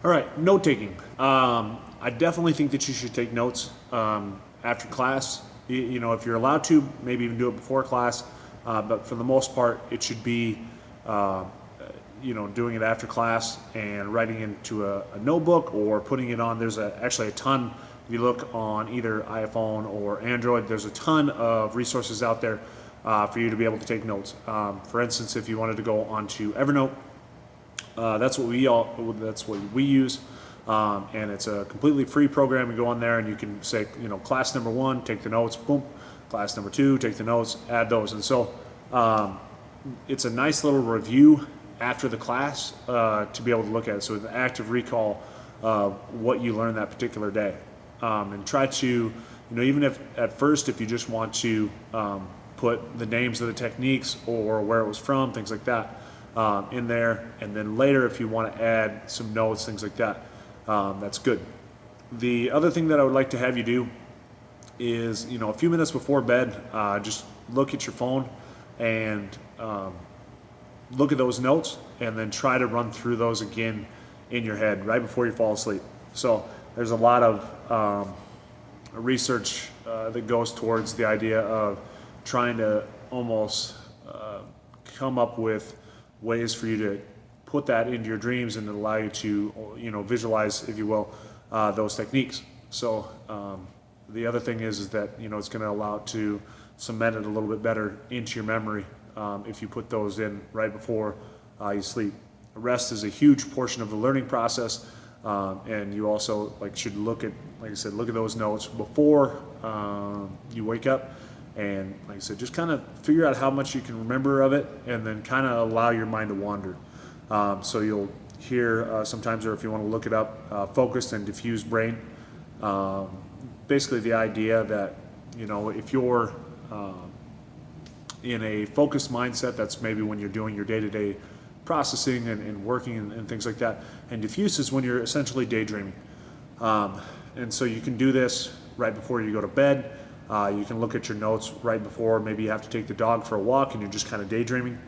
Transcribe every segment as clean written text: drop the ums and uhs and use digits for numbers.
All right, note taking. I definitely think that you should take notes after class. You know, if you're allowed to, maybe even do it before class. But for the most part, it should be, uh, doing it after class and writing into a notebook or putting it on. There's actually a ton. If you look on either iPhone or Android, there's a ton of resources out there for you to be able to take notes. For instance, if you wanted to go onto Evernote, that's what we use, and it's a completely free program. You go on there and you can say, class number one, take the notes, boom. Class number two, take the notes, add those, and so it's a nice little review after the class to be able to look at it. So an active recall of what you learned that particular day, and try to, even if at first if you just want to put the names of the techniques or where it was from, things like that. In there, and then later if you want to add some notes, things like that, that's good. The other thing that I would like to have you do is, a few minutes before bed, just look at your phone and look at those notes, and then try to run through those again in your head right before you fall asleep. So there's a lot of research that goes towards the idea of trying to almost come up with ways for you to put that into your dreams and allow you to, visualize, if you will, those techniques. So the other thing is that, it's going to allow it to cement it a little bit better into your memory if you put those in right before you sleep. Rest is a huge portion of the learning process, and you also should look at, like I said, look at those notes before you wake up. And like I said, just kind of figure out how much you can remember of it, and then kind of allow your mind to wander. So you'll hear sometimes, or if you want to look it up, focused and diffuse brain. Basically the idea that, if you're in a focused mindset, that's maybe when you're doing your day-to-day processing and working and things like that. And diffuse is when you're essentially daydreaming. And so you can do this right before you go to bed. You can look at your notes right before maybe you have to take the dog for a walk and you're just kind of daydreaming.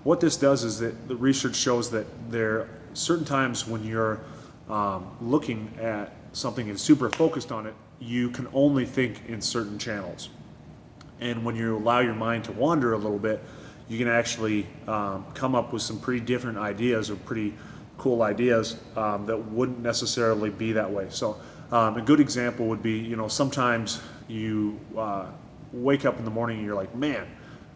What this does is that the research shows that there are certain times when you're looking at something and super focused on it, you can only think in certain channels. And when you allow your mind to wander a little bit, you can actually come up with some pretty different ideas or pretty cool ideas that wouldn't necessarily be that way. So a good example would be, sometimes you wake up in the morning and you're like, man,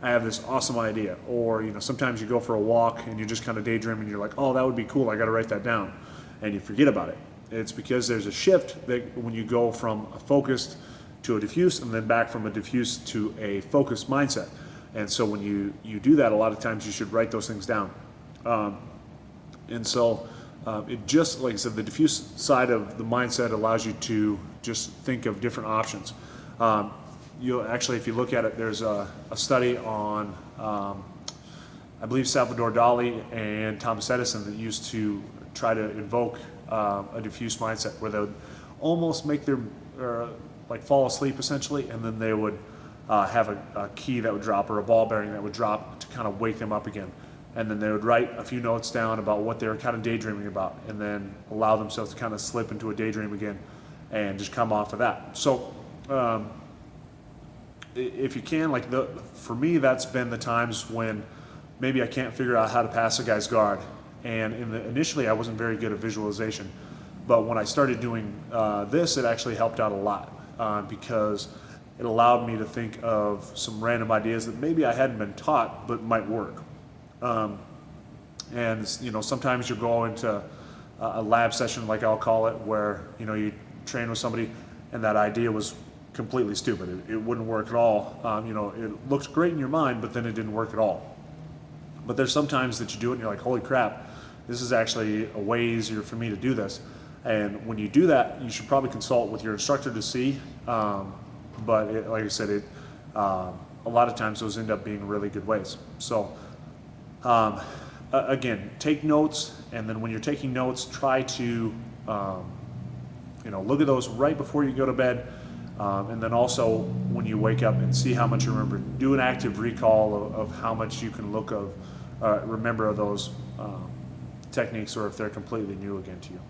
I have this awesome idea. Or, sometimes you go for a walk and you're just kind of daydreaming and you're like, oh, that would be cool, I got to write that down. And you forget about it. It's because there's a shift that when you go from a focused to a diffuse, and then back from a diffuse to a focused mindset. And so when you do that, a lot of times you should write those things down. And so it just, like I said, the diffuse side of the mindset allows you to just think of different options. You'll actually, if you look at it, there's a study on, I believe, Salvador Dali and Thomas Edison that used to try to invoke a diffuse mindset where they would almost make their, fall asleep essentially, and then they would have a key that would drop or a ball bearing that would drop to kind of wake them up again. And then they would write a few notes down about what they were kind of daydreaming about, and then allow themselves to kind of slip into a daydream again and just come off of that. So if you can, for me, that's been the times when maybe I can't figure out how to pass a guy's guard. And initially I wasn't very good at visualization, but when I started doing this, it actually helped out a lot because it allowed me to think of some random ideas that maybe I hadn't been taught but might work. And sometimes you go into a lab session, like I'll call it, where you train with somebody and that idea was completely stupid. It wouldn't work at all. It looked great in your mind, but then it didn't work at all. But there's sometimes that you do it and you're like, holy crap, this is actually a way easier for me to do this. And when you do that, you should probably consult with your instructor to see. But like I said, a lot of times those end up being really good ways. So again, take notes, and then when you're taking notes, try to look at those right before you go to bed, and then also when you wake up and see how much you remember. Do an active recall of how much you can remember of those techniques or if they're completely new again to you.